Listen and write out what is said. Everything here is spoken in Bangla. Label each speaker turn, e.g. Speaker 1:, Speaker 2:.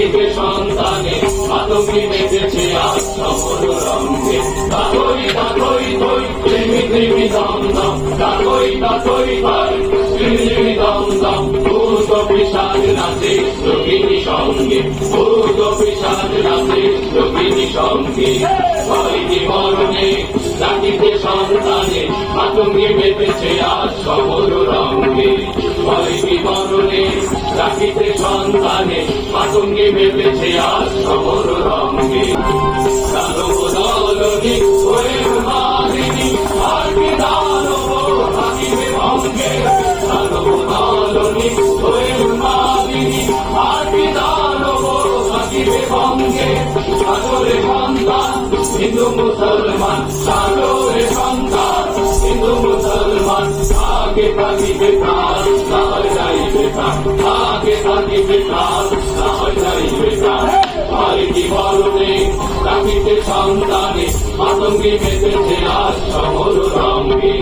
Speaker 1: রাখিতে সন্তানে আতঙ্কি মেতেছে আজ সমর রঙ্গে। তাতই তাতই তৈ প্রেমী প্রেমী দম দম, তাতই তাতই তৈ প্রেমী দম দম। ভূত পিশাচ নাচে যোগিনী সঙ্গে, ভূত পিশাচ নাচে যোগিনী সঙ্গে। ভয়টি মরণে রাখিতে সন্তানে আতঙ্কি মেতেছে আজ সমর রঙ্গে। ভয়টি মরণে রাখিতে সন্তানে আতঙ্কি মেতেছে আজ সমর রঙ্গে। দানব দলনি হয়ে মারিনি আর কি দানব থাকিবে ভঙ্গে। দানব দলনি হয়ে মারিনি আর কি দানব থাকিবে ভঙ্গে। সাগরে সন্তান হিন্দু মুসলমান, সাগরে সন্তান হিন্দু মুসলমান। আগে থাকিবে প্রাণ তাহার যাইবে প্রাণ, আগে থাকিবে প্রাণ তাহার যাইবে প্রাণ। ভয়টি মরণে রাখিতে সন্তানে আতঙ্কি মেতেছে আজ সমর রঙ্গে।